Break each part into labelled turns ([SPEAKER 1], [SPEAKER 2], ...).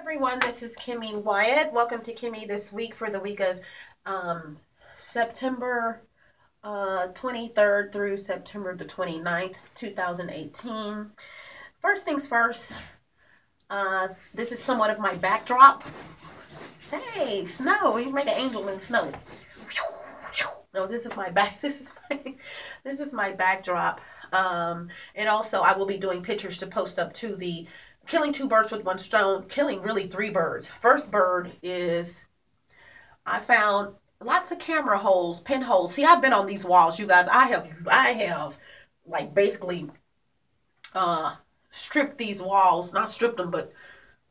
[SPEAKER 1] Everyone, this is Kimmy Wyatt. Welcome to Kimmy this week for the week of September 23rd through September the 29th, 2018. First things first, this is somewhat of my backdrop. Hey, snow! You make an angel in snow. No, this is my back. This is my backdrop. And also, I will be doing pictures to post up to the killing two birds with one stone, killing really three birds. First bird is I found lots of camera holes, pinholes. See, I've been on these walls, you guys. I have like basically stripped these walls, not stripped them, but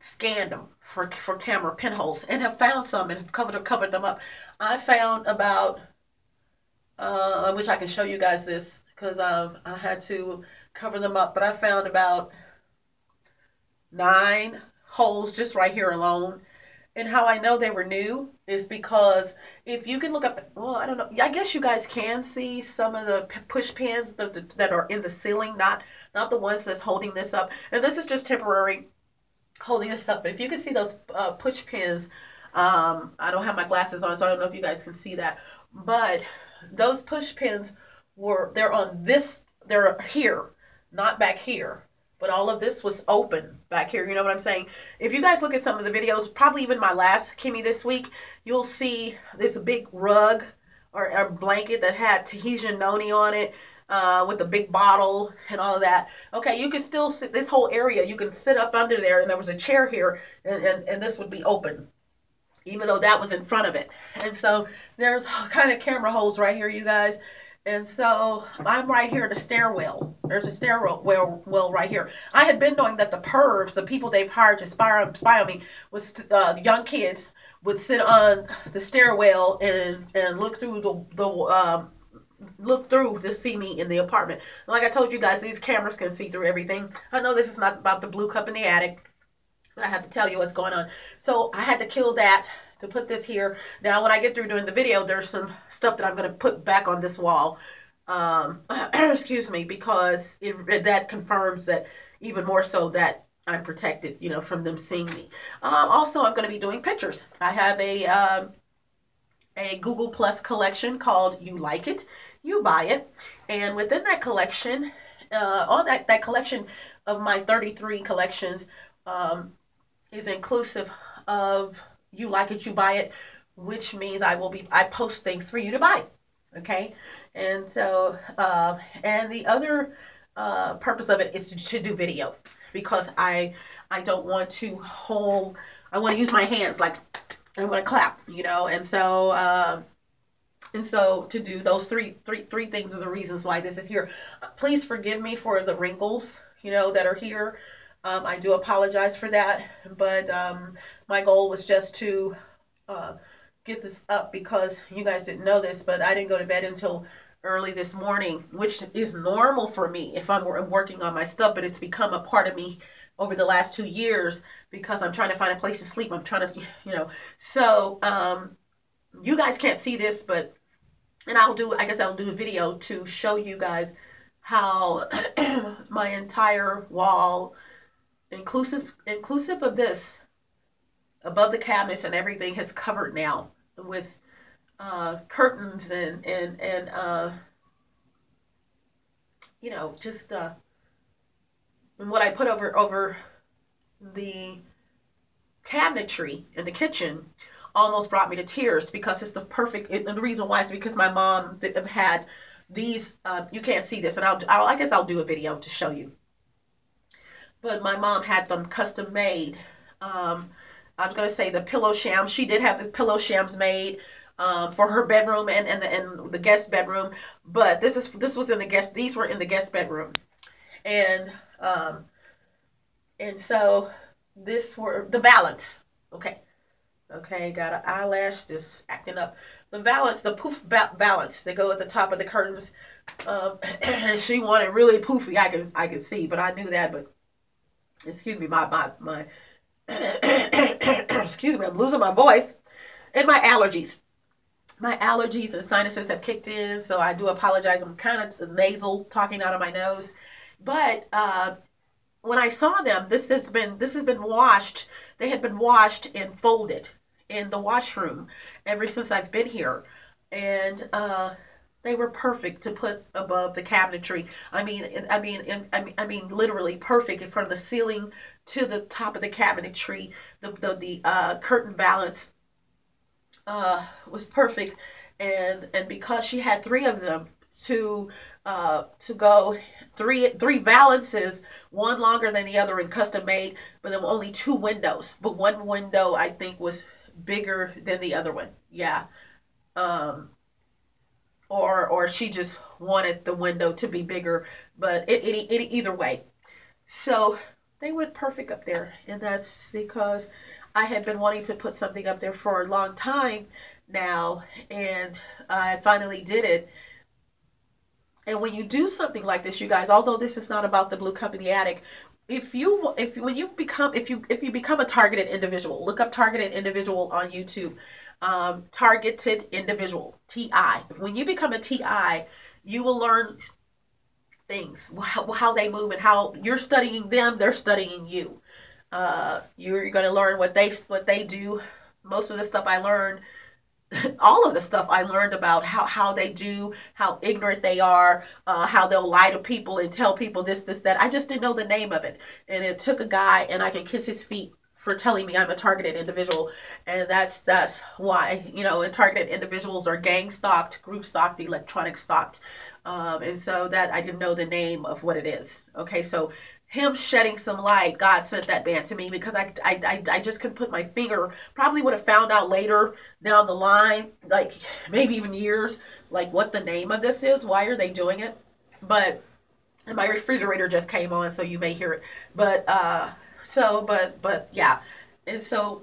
[SPEAKER 1] scanned them for camera pinholes, and have found some and have covered them up. I found about I wish I could show you guys this because I had to cover them up, but I found about 9 holes just right here alone. And how I know they were new is because if you can look up, well, I don't know, I guess you guys can see some of the push pins that are in the ceiling, not the ones that's holding this up. And this is just temporary holding this up. But if you can see those push pins, I don't have my glasses on, so I don't know if you guys can see that. But those push pins they're on this, they're here, not back here. But all of this was open back here. You know what I'm saying? If you guys look at some of the videos, probably even my last Kimmy this week, you'll see this big rug or a blanket that had Tahitian noni on it with a big bottle and all of that. Okay, you can still sit this whole area. You can sit up under there, and there was a chair here, and this would be open, even though that was in front of it. And so there's kind of camera holes right here, you guys. And so I'm right here at the stairwell. There's a stairwell right here. I had been knowing that the pervs, the people they've hired to spy on me, was young kids would sit on the stairwell and look through look through to see me in the apartment. Like I told you guys, these cameras can see through everything. I know this is not about the blue cup in the attic, but I have to tell you what's going on. So I had to kill that to put this here. Now, when I get through doing the video, there's some stuff that I'm going to put back on this wall. Excuse me, because that confirms that even more so that I'm protected, you know, from them seeing me. Also, I'm going to be doing pictures. I have a Google Plus collection called You Like It, You Buy It. And within that collection, on that collection of my 33 collections is inclusive of You Like It, You Buy It, which means I post things for you to buy. Okay. And so, and the other purpose of it is to do video, because I don't want to I want to use my hands, like I want to clap, you know, and so to do those three things are the reasons why this is here. Please forgive me for the wrinkles, you know, that are here. I do apologize for that, but my goal was just to get this up, because you guys didn't know this, but I didn't go to bed until early this morning, which is normal for me if I'm working on my stuff, but it's become a part of me over the last 2 years because I'm trying to find a place to sleep. I'm trying to, you know, so you guys can't see this, but, and I guess I'll do a video to show you guys how my entire wall, inclusive of this, above the cabinets and everything, has covered now with curtains and you know, just what I put over the cabinetry in the kitchen almost brought me to tears, because it's the perfect. And the reason why is because my mom had these. You can't see this, and I guess I'll do a video to show you. But my mom had them custom made. I was going to say the pillow shams. She did have the pillow shams made for her bedroom and the guest bedroom. But these were in the guest bedroom. And so this were the valance. Okay, got an eyelash just acting up. The valance, the poof valance, they go at the top of the curtains. And she wanted really poofy. I could see, but I knew that. But excuse me, my excuse me, I'm losing my voice, and my allergies. My allergies and sinuses have kicked in, so I do apologize. I'm kind of nasal, talking out of my nose. But when I saw them, this has been washed. they had been washed and folded in the washroom ever since I've been here. And they were perfect to put above the cabinetry. I mean, literally perfect from the ceiling to the top of the cabinetry. The curtain valance was perfect, and because she had three of them to go, three valances, one longer than the other and custom made, but there were only two windows. But one window I think was bigger than the other one. Yeah. Um, or she just wanted the window to be bigger, but either way. So they went perfect up there, and that's because I had been wanting to put something up there for a long time now, and I finally did it. And when you do something like this, you guys, although this is not about the Blue Company Attic, if you become a targeted individual, look up targeted individual on YouTube. Targeted individual, TI. When you become a TI, you will learn things, how they move, and how you're studying them, they're studying you. You're going to learn what they do. Most of the stuff I learned, all of the stuff I learned about how they do, how ignorant they are, how they'll lie to people and tell people this, that. I just didn't know the name of it. And it took a guy, and I can kiss his feet for telling me I'm a targeted individual. And that's why, and targeted individuals are gang stalked, group stalked, electronic stalked. And so that I didn't know the name of what it is. Okay, so him shedding some light, God sent that man to me, because I just couldn't put my finger. Probably would have found out later down the line, like maybe even years, like what the name of this is. Why are they doing it? But and my refrigerator just came on, so you may hear it. But but yeah. And so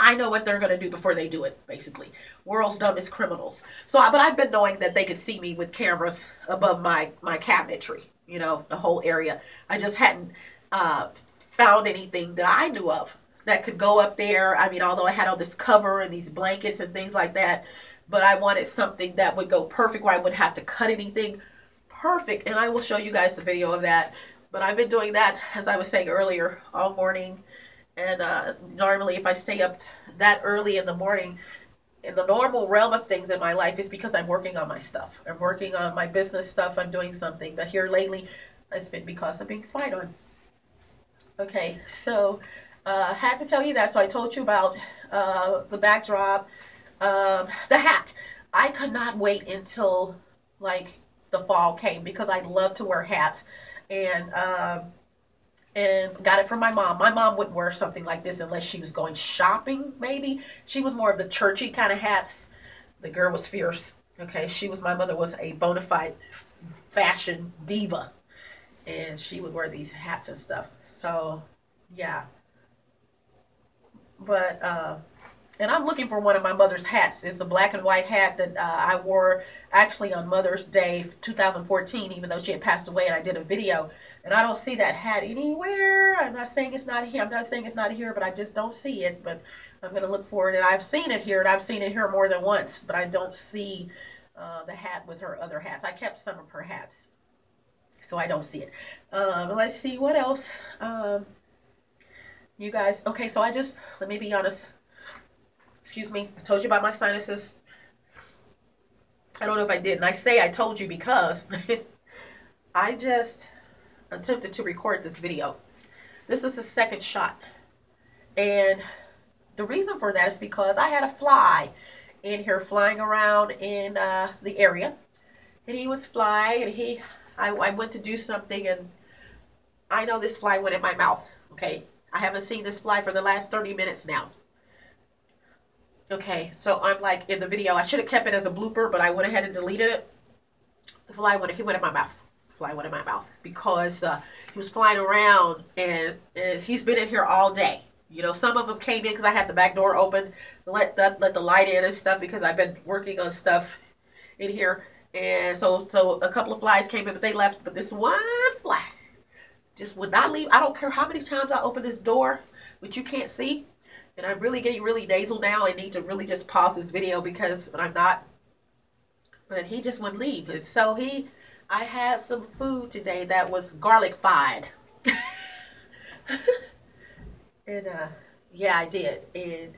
[SPEAKER 1] I know what they're going to do before they do it, basically. World's dumbest criminals. So, but I've been knowing that they could see me with cameras above my cabinetry, the whole area. I just hadn't found anything that I knew of that could go up there. I mean, although I had all this cover and these blankets and things like that, but I wanted something that would go perfect, where I wouldn't have to cut anything. Perfect. And I will show you guys the video of that. But I've been doing that, as I was saying earlier, all morning. And normally if I stay up that early in the morning, in the normal realm of things in my life, is because I'm working on my stuff. I'm working on my business stuff. I'm doing something. But here lately, it's been because I'm being spied on. Okay, so had to tell you that. So I told you about the backdrop, the hat. I could not wait until like the fall came, because I love to wear hats. And got it from my mom. My mom wouldn't wear something like this unless she was going shopping, maybe. She was more of the churchy kind of hats. The girl was fierce. Okay, my mother was a bona fide fashion diva. And she would wear these hats and stuff. So, yeah. But, and I'm looking for one of my mother's hats. It's a black and white hat that I wore actually on Mother's Day 2014, even though she had passed away, and I did a video. And I don't see that hat anywhere. I'm not saying it's not here, but I just don't see it. But I'm going to look for it. And I've seen it here, and I've seen it here more than once. But I don't see the hat with her other hats. I kept some of her hats, so I don't see it. Let's see what else. You guys, okay, so let me be honest. Excuse me. I told you about my sinuses. I don't know if I did. And I say I told you because I just attempted to record this video. This is the second shot. And the reason for that is because I had a fly in here flying around in the area. And he was flying, and I went to do something, and I know this fly went in my mouth. Okay. I haven't seen this fly for the last 30 minutes now. Okay, so I'm like in the video. I should have kept it as a blooper, but I went ahead and deleted it. The fly he went in my mouth. The fly went in my mouth because he was flying around, and he's been in here all day. Some of them came in because I had the back door open, let the light in and stuff, because I've been working on stuff in here. And so a couple of flies came in, but they left. But this one fly just would not leave. I don't care how many times I open this door, which you can't see. And I'm really getting really nasal now. I need to really just pause this video but I'm not. But he just wouldn't leave. And so I had some food today that was garlic-fied. And Yeah, I did. And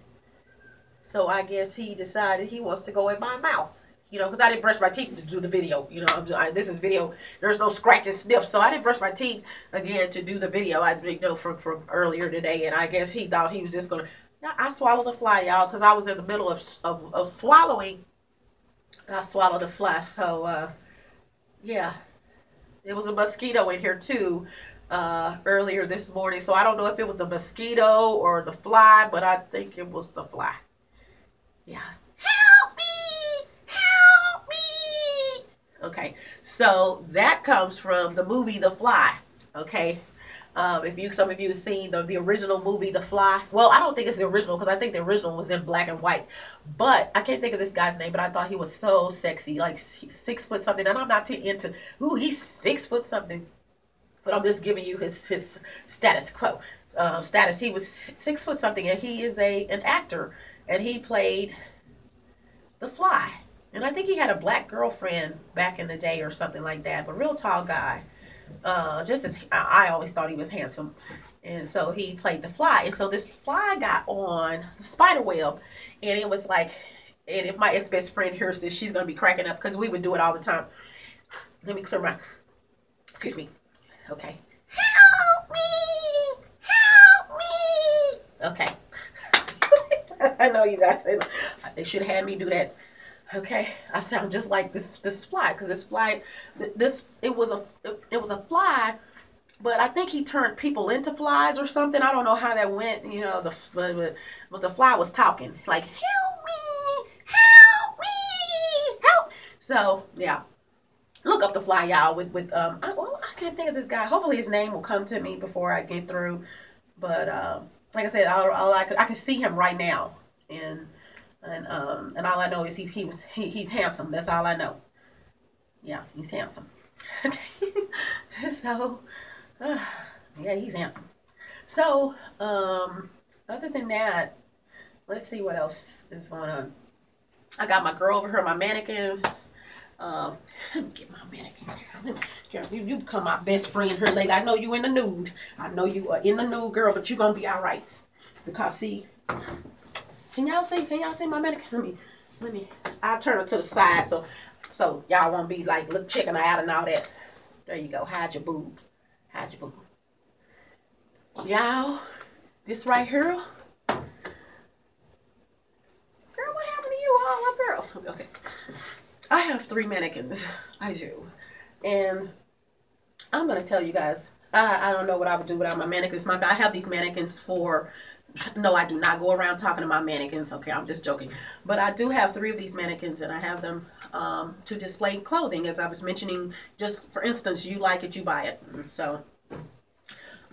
[SPEAKER 1] so I guess he decided he wants to go in my mouth. Because I didn't brush my teeth to do the video. This is video. There's no scratch and sniff, so I didn't brush my teeth again to do the video. From earlier today, and I guess he thought he was just gonna. I swallowed the fly, y'all, because I was in the middle of swallowing. I swallowed the fly, so yeah, there was a mosquito in here too earlier this morning. So I don't know if it was the mosquito or the fly, but I think it was the fly. Yeah. Help me! Help me! Okay, so that comes from the movie The Fly. Okay, if some of you have seen the original movie The Fly. Well, I don't think it's the original because I think the original was in black and white. But I can't think of this guy's name. But I thought he was so sexy, like 6 foot something. And I'm not too into. Ooh, he's 6 foot something. But I'm just giving you his status quo. Status. He was 6 foot something, and he is an actor, and he played The Fly. And I think he had a black girlfriend back in the day or something like that. But real tall guy. Just as I always thought he was handsome, and so he played the fly. And so this fly got on the spider web, and it was like, and if my ex-best friend hears this, she's gonna be cracking up because we would do it all the time. Let me clear my, excuse me. Okay. Help me! Help me! Okay. I know you guys. They should have had me do that. Okay, I sound just like this fly, because this fly, it was a fly, but I think he turned people into flies or something. I don't know how that went, but the fly was talking like, help me, help me, help. So yeah, look up The Fly, y'all. I can't think of this guy. Hopefully his name will come to me before I get through. But like I said, I can see him right now, and all I know is he's handsome. That's all I know. Yeah, he's handsome. Okay. So yeah, he's handsome. So other than that, let's see what else is going on. I got my girl over here, my mannequins. Let me get my mannequin. Girl, you become my best friend here lately. I know you in the nude. I know you are in the nude, girl, but you're gonna be all right. Because see, can y'all see? Can y'all see my mannequin? Let me. I'll turn it to the side so y'all won't be like look checking her out and all that. There you go. Hide your boobs. Hide your boobs. Y'all, this right here. Girl, what happened to you? Oh, my girl. Okay. I have 3 mannequins. I do. And I'm gonna tell you guys. I don't know what I would do without my mannequins. I have these mannequins for. No, I do not go around talking to my mannequins. Okay, I'm just joking. But I do have 3 of these mannequins, and I have them to display clothing. As I was mentioning, just for instance, you like it, you buy it. So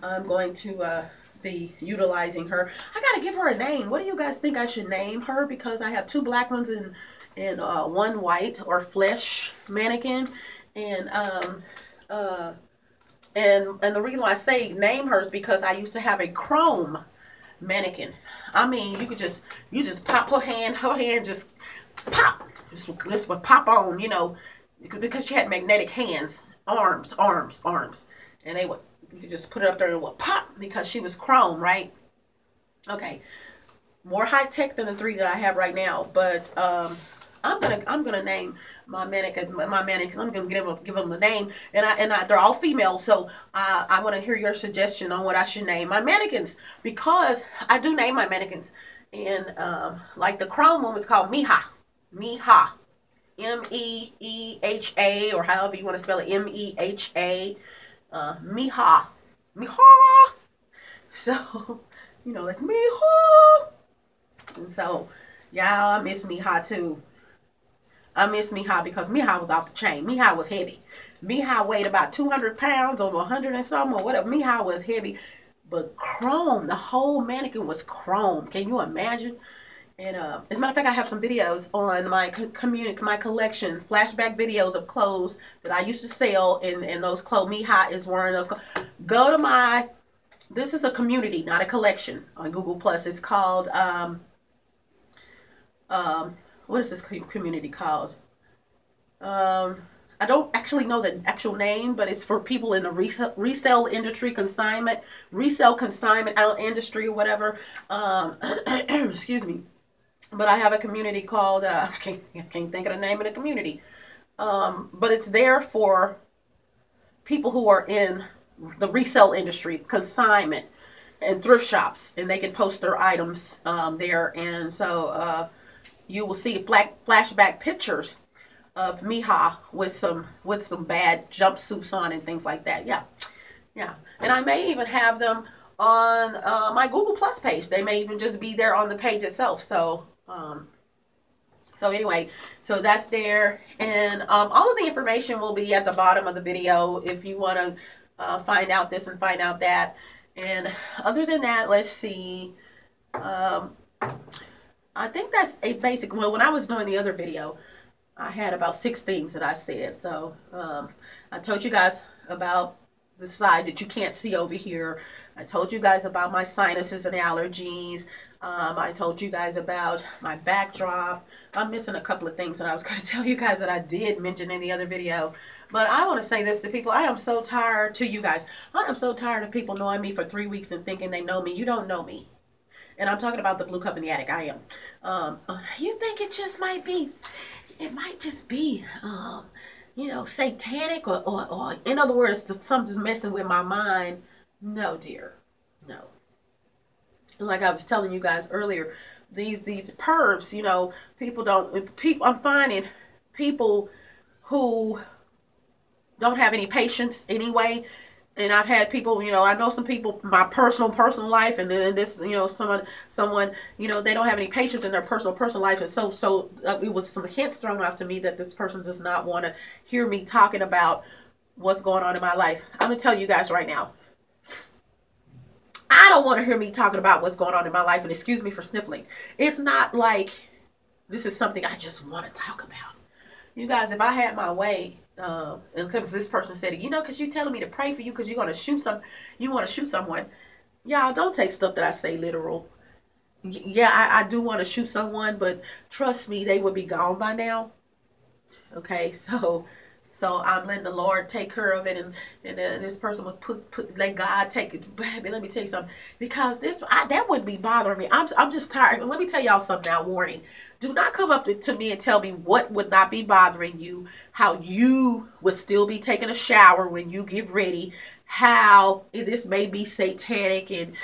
[SPEAKER 1] I'm going to be utilizing her. I gotta give her a name. What do you guys think I should name her? Because I have 2 black ones and 1 white or flesh mannequin, and the reason why I say name her is because I used to have a chrome mannequin. I mean, you just pop her hand just pop. This would pop on, because she had magnetic hands, arms, and you could just put it up there and it would pop because she was chrome, right? Okay, more high tech than the 3 that I have right now, but I'm gonna name my mannequin. I'm gonna give them a name, and they're all female. So I want to hear your suggestion on what I should name my mannequins, because I do name my mannequins. And like the chrome one was called Miha, Meeha, Meeha, or however you want to spell it, Meha, Meeha, Meeha. So like Meeha. And so y'all, I miss Meeha too. I miss Meeha because Meeha was off the chain. Meeha was heavy. Meeha weighed about 200 pounds, over 100 and something, or whatever. Meeha was heavy. But chrome, the whole mannequin was chrome. Can you imagine? And as a matter of fact, I have some videos on my my collection, flashback videos of clothes that I used to sell, and those clothes. Meeha is wearing those clothes. Go to my, this is a community, not a collection, on Google Plus. It's called, what is this community called? I don't actually know the actual name, but it's for people in the resale industry, resale consignment industry or whatever. Excuse me. But I have a community called, I can't think of the name of the community. But it's there for people who are in the resale industry, consignment, and thrift shops, and they can post their items there. And so you will see flashback pictures of Miha with some bad jumpsuits on and things like that. Yeah, yeah. And I may even have them on my Google Plus page. They may even just be there on the page itself. So so anyway, so that's there, and all of the information will be at the bottom of the video if you want to find out this and find out that. And other than that, let's see. I think that's a basic. Well, when I was doing the other video, I had about 6 things that I said. So I told you guys about the side that you can't see over here. I told you guys about my sinuses and allergies. I told you guys about my backdrop. I'm missing a couple of things that I was going to tell you guys that I did mention in the other video. But I want to say this to people. I am so tired, to you guys, I am so tired of people knowing me for 3 weeks and thinking they know me. You don't know me. And I'm talking about the blue cup in the attic. I am. You think it just might be, it might just be, you know, satanic or in other words, something's messing with my mind. No, dear. No. Like I was telling you guys earlier, these pervs, you know, I'm finding people who don't have any patience anyway. And I've had people, you know, I know some people, my personal life, and then this, you know, someone, you know, they don't have any patience in their personal life. And so it was some hints thrown out to me that this person does not want to hear me talking about what's going on in my life. I'm going to tell you guys right now. I don't want to hear me talking about what's going on in my life, and excuse me for sniffling. It's not like this is something I just want to talk about. You guys, if I had my way, and because this person said, you know, because you're telling me to pray for you because you want to shoot someone. Y'all, don't take stuff that I say literal. Yeah, I do want to shoot someone, but trust me, they would be gone by now. Okay, so I'm letting the Lord take care of it, and this person was let God take it. Baby, let me tell you something, because that wouldn't be bothering me. I'm just tired. Let me tell y'all something now. Warning: do not come up to me and tell me what would not be bothering you, how you would still be taking a shower when you get ready, how this may be satanic, and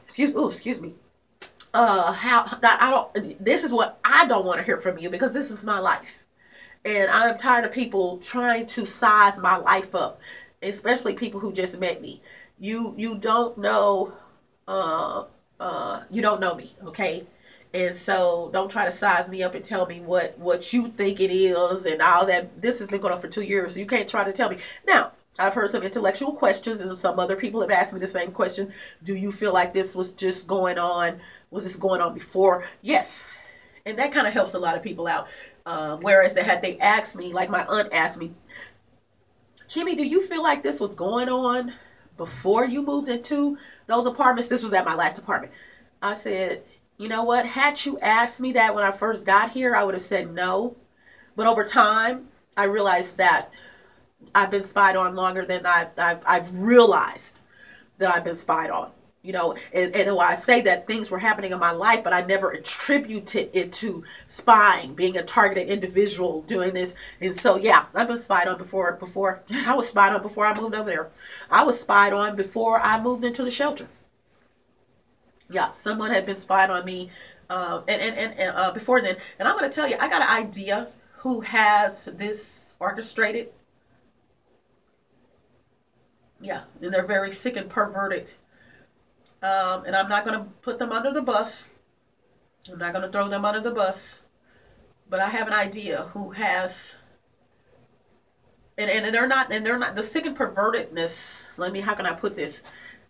[SPEAKER 1] excuse me. How I don't. This is what I don't want to hear from you, because this is my life. And I'm tired of people trying to size my life up, especially people who just met me. You don't know, you don't know me, okay? And so don't try to size me up and tell me what you think it is and all that. This has been going on for 2 years. So you can't try to tell me. Now, I've heard some intellectual questions, and some other people have asked me the same question. Do you feel like this was just going on? Was this going on before? Yes. And that kind of helps a lot of people out. Whereas they asked me, like my aunt asked me, Kimmy, do you feel like this was going on before you moved into those apartments? This was at my last apartment. I said, you know what? Had you asked me that when I first got here, I would have said no. But over time, I realized that I've been spied on longer than I've realized that I've been spied on. You know, and when I say that things were happening in my life, but I never attributed it to spying, being a targeted individual doing this. And so, yeah, I've been spied on before. I was spied on before I moved over there. I was spied on before I moved into the shelter. Yeah, someone had been spied on me before then. And I'm going to tell you, I got an idea who has this orchestrated. Yeah, and they're very sick and perverted. And I'm not going to put them under the bus. I'm not going to throw them under the bus. But I have an idea who has, and they're not the sick and pervertedness. How can I put this?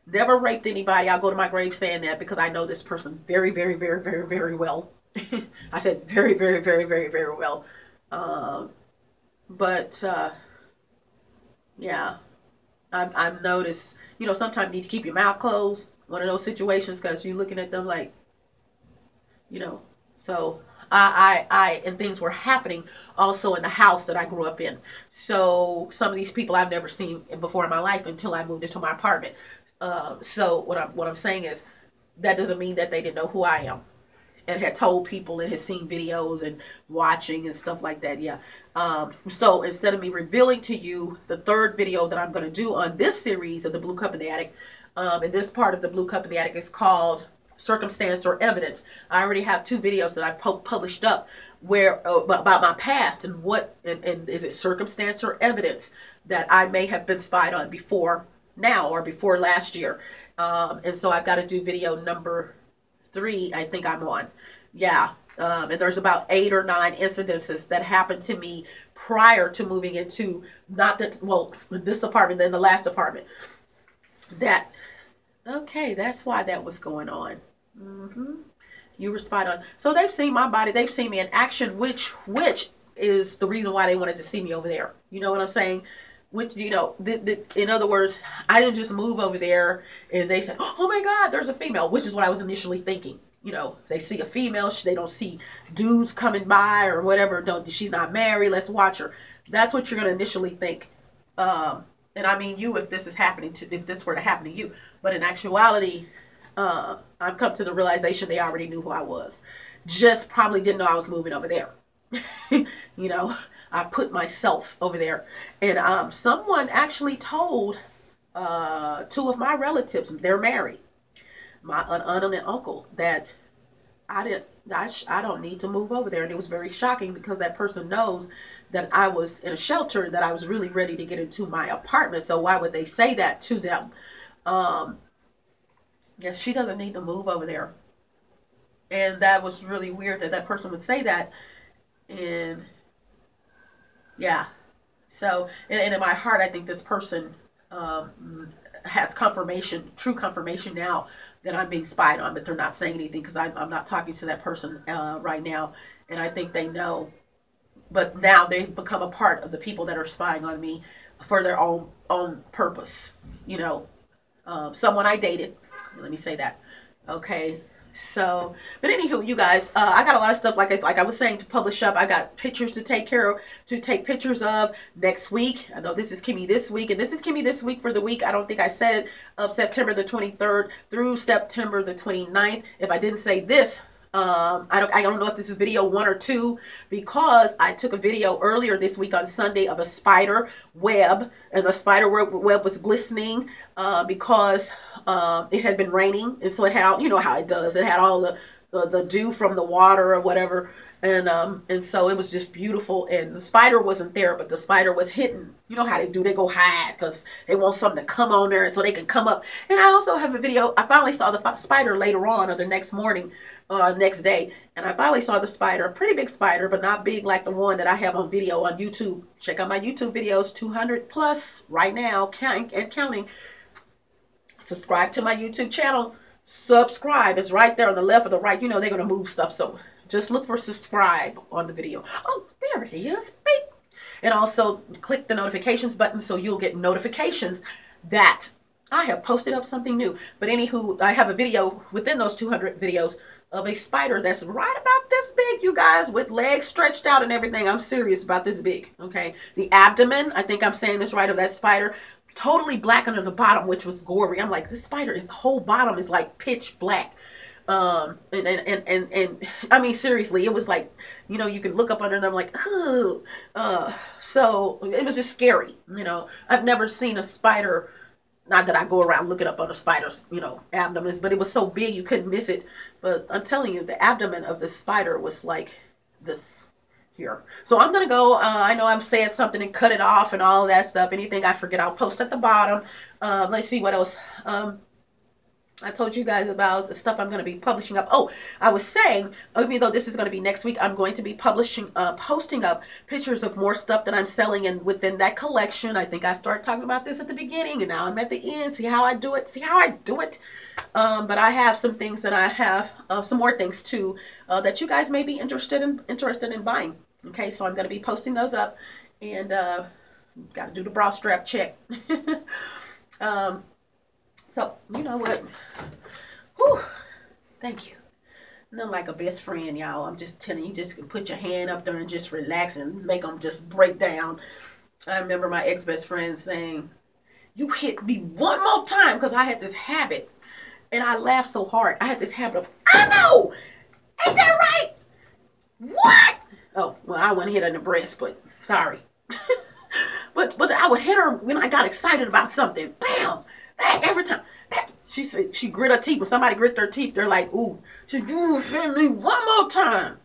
[SPEAKER 1] Never raped anybody. I'll go to my grave saying that, because I know this person very, very, very, very, very well. I said very, very, very, very, very well. Yeah, I've noticed, you know, sometimes you need to keep your mouth closed. One of those situations, because you're looking at them like, you know, So and things were happening also in the house that I grew up in. So some of these people I've never seen before in my life until I moved into my apartment. So what I'm saying is that doesn't mean that they didn't know who I am and had told people and had seen videos and watching and stuff like that. Yeah. So instead of me revealing to you the third video that I'm going to do on this series of the Blue Cup in the Attic, and this part of the Blue Cup in the Attic is called Circumstance or Evidence. I already have 2 videos that I published up where about my past and what and is it circumstance or evidence that I may have been spied on before now or before last year. And so I've got to do video number 3, I think I'm on. Yeah. And there's about 8 or 9 incidences that happened to me prior to moving into this apartment, then the last apartment. Okay, that's why that was going on. You were spot on. So they've seen my body. They've seen me in action, which is the reason why they wanted to see me over there. You know what I'm saying? Which, in other words, I didn't just move over there and they said, oh my God, there's a female, which is what I was initially thinking. They see a female, they don't see dudes coming by or whatever. She's not married, let's watch her. That's what you're going to initially think. And I mean you, if this were to happen to you. But in actuality, I've come to the realization they already knew who I was. Just probably didn't know I was moving over there. I put myself over there. And someone actually told 2 of my relatives, they're married, my aunt and uncle, that I don't need to move over there. And it was very shocking because that person knows that I was in a shelter, that I was really ready to get into my apartment. So why would they say that to them? Yeah, she doesn't need to move over there. And that was really weird that that person would say that. And yeah, so, and in my heart, I think this person has confirmation, true confirmation now that I'm being spied on, but they're not saying anything because I'm not talking to that person right now. And I think they know, but now they've become a part of the people that are spying on me for their own purpose. Someone I dated, let me say that. Okay. So, but anywho, you guys, I got a lot of stuff, like I was saying, to publish up. I got pictures to take pictures of next week. I know this is KimMe this week, and this is KimMe this week for the week, I don't think I said, of September the 23rd through September the 29th. If I didn't say this, I don't know if this is video 1 or 2, because I took a video earlier this week on Sunday of a spider web, and the spider web was glistening because it had been raining, and so it had all, you know how it does, it had all the dew from the water or whatever, and so it was just beautiful. And the spider wasn't there, but the spider was hidden. You know how they do, they go hide because they want something to come on there so they can come up. And I also have a video, I finally saw the spider later on, or the next morning, next day, and I finally saw the spider, a pretty big spider, but not big like the one that I have on video on YouTube. Check out my YouTube videos, 200 plus right now, counting. Subscribe to my YouTube channel. Subscribe. It's right there on the left or the right. They're going to move stuff, so just look for subscribe on the video. Oh, there it is. Beep. And also click the notifications button so you'll get notifications that I have posted up something new. But anywho, I have a video within those 200 videos of a spider that's right about this big, you guys, with legs stretched out and everything. I'm serious about this big, okay? The abdomen, I think I'm saying this right, of that spider, totally black under the bottom, which was gory. I'm like, this spider, his whole bottom is like pitch black. And I mean, seriously, it was like, you can look up under them like, oh, so it was just scary. I've never seen a spider, not that I go around looking up on the spiders, abdomens, but it was so big you couldn't miss it. But I'm telling you, the abdomen of the spider was like this here. So I'm going to go, I know I'm saying something and cut it off and all that stuff. Anything I forget, I'll post at the bottom. Let's see what else. I told you guys about the stuff I'm going to be publishing up. Oh, I was saying, even though this is going to be next week, I'm going to be posting up pictures of more stuff that I'm selling, and within that collection, I think I started talking about this at the beginning, and now I'm at the end. See how I do it? But I have some things that I have, some more things too, that you guys may be interested in buying. Okay, so I'm going to be posting those up, and got to do the bra strap check. So, you know what? Whew, thank you. Nothing like a best friend, y'all. I'm just telling you, just put your hand up there and just relax and make them just break down. I remember my ex-best friend saying, you hit me one more time, because I had this habit. And I laughed so hard. I had this habit of, I know! Ain't that right? What? Oh, well, I wouldn't hit her in the breast, but sorry. but I would hit her when I got excited about something. Bam! Every time. She said, she grit her teeth. When somebody grit their teeth, they're like, ooh. She said, you hit me one more time.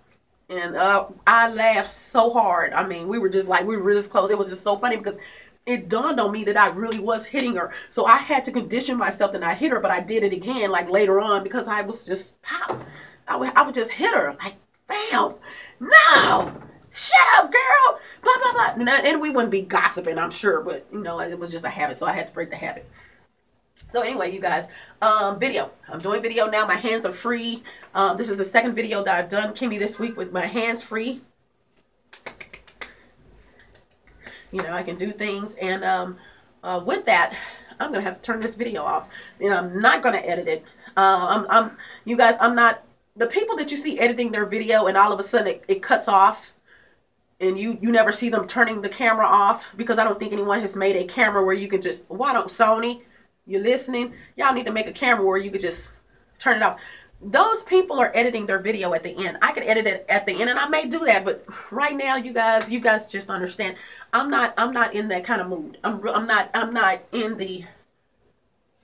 [SPEAKER 1] And I laughed so hard. I mean, we were just like, we were this close. It was just so funny because it dawned on me that I really was hitting her. So I had to condition myself to not hit her, but I did it again, like later on, because I was just pop. I would just hit her, like, bam. No, shut up, girl. Blah, blah, blah. And we wouldn't be gossiping, I'm sure, but, you know, it was just a habit, so I had to break the habit. So anyway, you guys, video. I'm doing video now. My hands are free. This is the second video that I've done, KimMe, this week with my hands free. You know, I can do things. And with that, I'm going to have to turn this video off. And I'm not going to edit it. You guys, I'm not, the people that you see editing their video and all of a sudden it cuts off. And you never see them turning the camera off, because I don't think anyone has made a camera where you can just, why don't Sony? You're listening? Y'all need to make a camera where you could just turn it off. Those people are editing their video at the end. I can edit it at the end, and I may do that, but right now, you guys just understand. I'm not in that kind of mood. I'm not in the,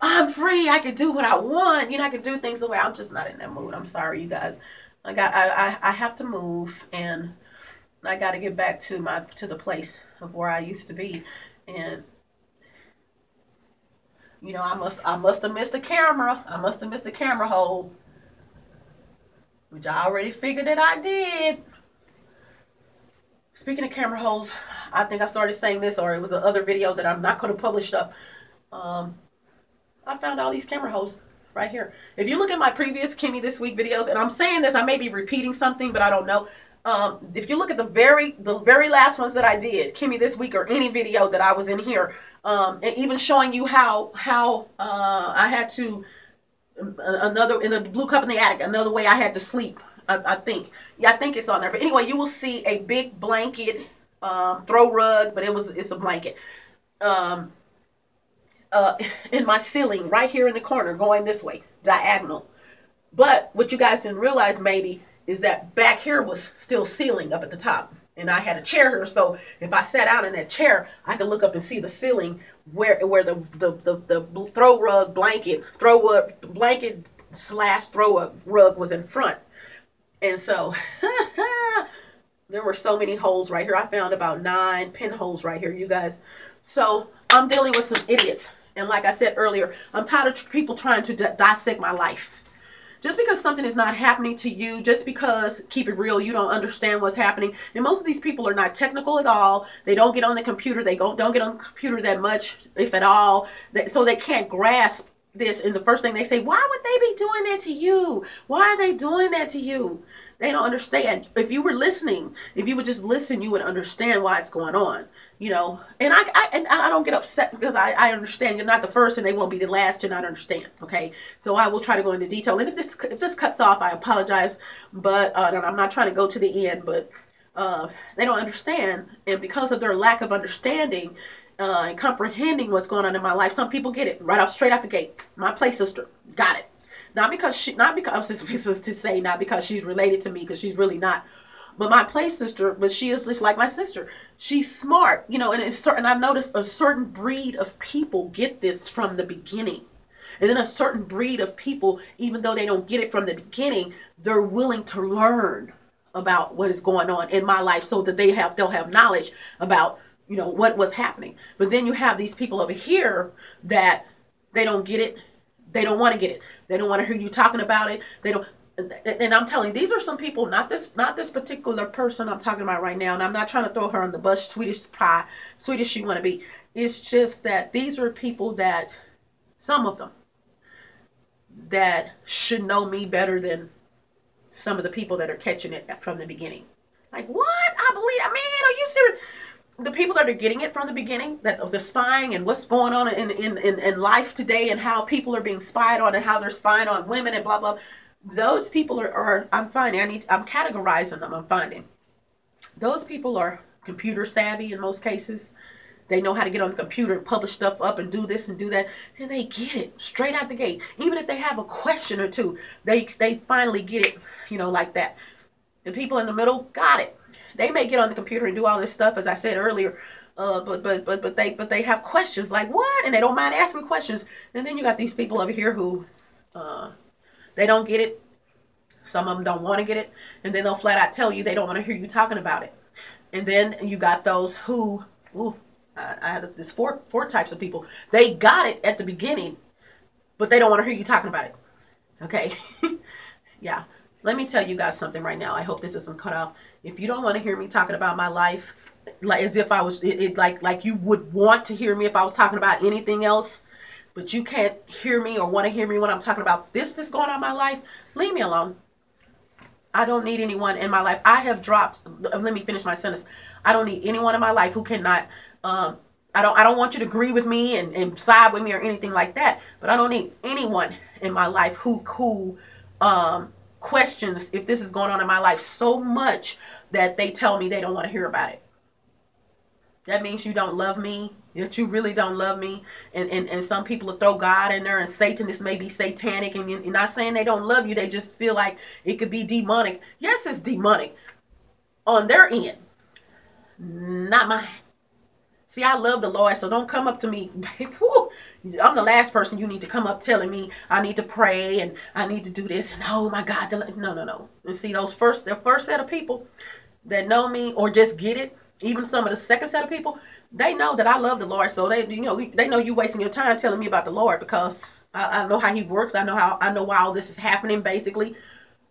[SPEAKER 1] I'm free, I can do what I want. You know, I can do things the way. I'm just not in that mood. I'm sorry, you guys. I have to move, and I got to get back to the place of where I used to be. And you know, I must have missed the camera. I must have missed the camera hole, which I already figured that I did. Speaking of camera holes, I think I started saying this, or it was another video that I'm not going to publish up. I found all these camera holes right here. If you look at my previous KimMe This Week videos, and I'm saying this, I may be repeating something, but I don't know. If you look at the very last ones that I did, KimMe This Week, or any video that I was in here, and even showing you how I had to, another, in the blue cup in the attic, another way I had to sleep, I think. Yeah, I think it's on there. But anyway, you will see a big blanket, throw rug, but it's a blanket, in my ceiling right here in the corner, going this way, diagonal. But what you guys didn't realize maybe is that back here was still ceiling up at the top. And I had a chair here, so if I sat out in that chair, I could look up and see the ceiling where the throw rug blanket, slash throw rug was in front. And so there were so many holes right here. I found about 9 pinholes right here, you guys. So I'm dealing with some idiots. And like I said earlier, I'm tired of people trying to dissect my life. Just because something is not happening to you, just because, keep it real, you don't understand what's happening. And most of these people are not technical at all. They don't get on the computer. They don't get on the computer that much, if at all. So they can't grasp this. And the first thing they say, why would they be doing that to you? Why are they doing that to you? They don't understand. If you were listening, if you would just listen, you would understand why it's going on. You know, and I don't get upset, because I understand you're not the first and they won't be the last to not understand. Okay, so I will try to go into detail. And if this cuts off, I apologize, but I'm not trying to go to the end. But they don't understand, and because of their lack of understanding and comprehending what's going on in my life, some people get it right off, straight out the gate. My play sister got it. Not because she's related to me, because she's really not. But my play sister, but she is just like my sister. She's smart, you know, and I've noticed a certain breed of people get this from the beginning. And then a certain breed of people, even though they don't get it from the beginning, they're willing to learn about what is going on in my life, so that they'll have knowledge about, you know, what's happening. But then you have these people over here that they don't get it. They don't want to get it. They don't want to hear you talking about it. They don't. And I'm telling you, these are some people, not this particular person I'm talking about right now. And I'm not trying to throw her on the bus, Swedish pie, sweet as she want to be. It's just that these are people that, some of them, that should know me better than some of the people that are catching it from the beginning. Like, what? Man, are you serious? The people that are getting it from the beginning, that of the spying and what's going on in life today, and how people are being spied on, and how they're spying on women and blah, blah. those people are I'm finding, I'm categorizing them. I'm finding those people are computer savvy in most cases. They know how to get on the computer and publish stuff up and do this and do that, and they get it straight out the gate. Even if they have a question or two, they finally get it, like that. The people in the middle got it. They may get on the computer and do all this stuff, as I said earlier, but they have questions like what, and they don't mind asking questions. And then you got these people over here who they don't get it. Some of them don't want to get it, and then they'll flat out tell you they don't want to hear you talking about it. And then you got those who, I had this four types of people. They got it at the beginning, but they don't want to hear you talking about it. Okay, yeah. Let me tell you guys something right now. I hope this isn't cut off. If you don't want to hear me talking about my life, like as if I was, like you would want to hear me if I was talking about anything else, but you can't hear me or want to hear me when I'm talking about this going on in my life, leave me alone. I don't need anyone in my life. I have dropped, let me finish my sentence. I don't need anyone in my life who cannot, I don't want you to agree with me and side with me or anything like that, but I don't need anyone in my life who questions if this is going on in my life so much that they tell me they don't want to hear about it. That means you don't love me, that you really don't love me. And some people will throw God in there and Satan. This may be satanic, and you're not saying they don't love you. They just feel like it could be demonic. Yes, it's demonic on their end, not mine. See, I love the Lord, so don't come up to me. I'm the last person you need to come up telling me I need to pray and I need to do this. And oh my God, no. And see, the first set of people that know me or just get it, even some of the second set of people, they know that I love the Lord. So they know you wasting your time telling me about the Lord, because I know how He works. I know why all this is happening, basically.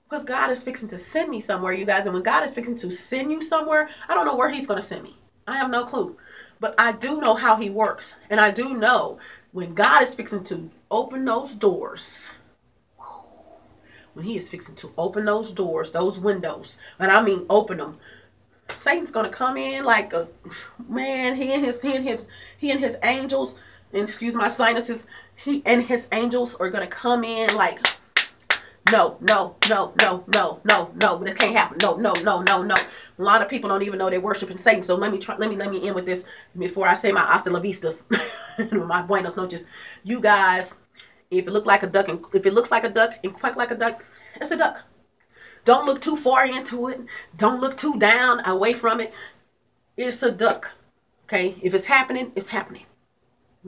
[SPEAKER 1] Because God is fixing to send me somewhere, you guys. And when God is fixing to send you somewhere, I don't know where He's going to send me. I have no clue. But I do know how He works. And I do know when God is fixing to open those doors, when He is fixing to open those doors, those windows, and I mean open them, Satan's gonna come in like a man. He and his angels, and excuse my sinuses, he and his angels are gonna come in like, no, this can't happen. No. A lot of people don't even know they're worshiping Satan. So let me end with this before I say my hasta la vistas, my buenos noches. You guys, if it looks like a duck and quack like a duck, it's a duck. Don't look too far into it. Don't look too down away from it. It's a duck. Okay? If it's happening, it's happening.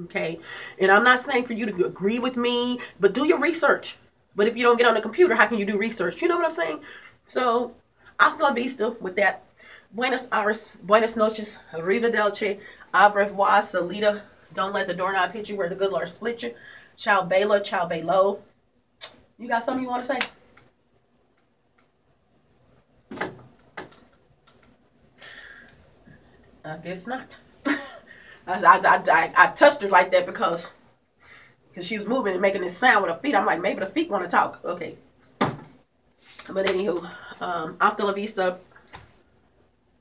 [SPEAKER 1] Okay? And I'm not saying for you to agree with me, but do your research. But if you don't get on the computer, how can you do research? You know what I'm saying? So, hasta la vista with that. Buenos Aires, buenas noches, arrivederci, au revoir, salida. Don't let the doorknob hit you where the good Lord split you. Ciao bella, ciao bello. You got something you want to say? I guess not. I touched her like that because she was moving and making this sound with her feet. I'm like, maybe the feet want to talk. Okay. But anywho, hasta la vista.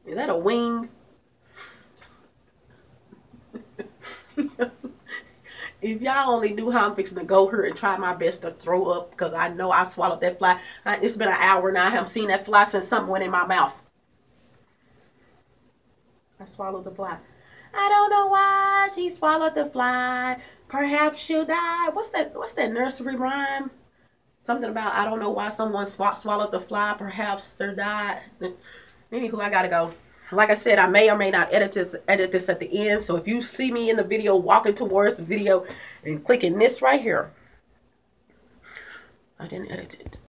[SPEAKER 1] Is that a wing? If y'all only knew how I'm fixing to go here and try my best to throw up, because I know I swallowed that fly. It's been an hour now. I haven't seen that fly since something went in my mouth. I swallowed the fly. I don't know why she swallowed the fly. Perhaps she'll die. What's that nursery rhyme? Something about I don't know why someone swallowed the fly. Perhaps they died. Anywho, I gotta go. Like I said, I may or may not edit this at the end. So if you see me in the video walking towards the video and clicking this right here, I didn't edit it.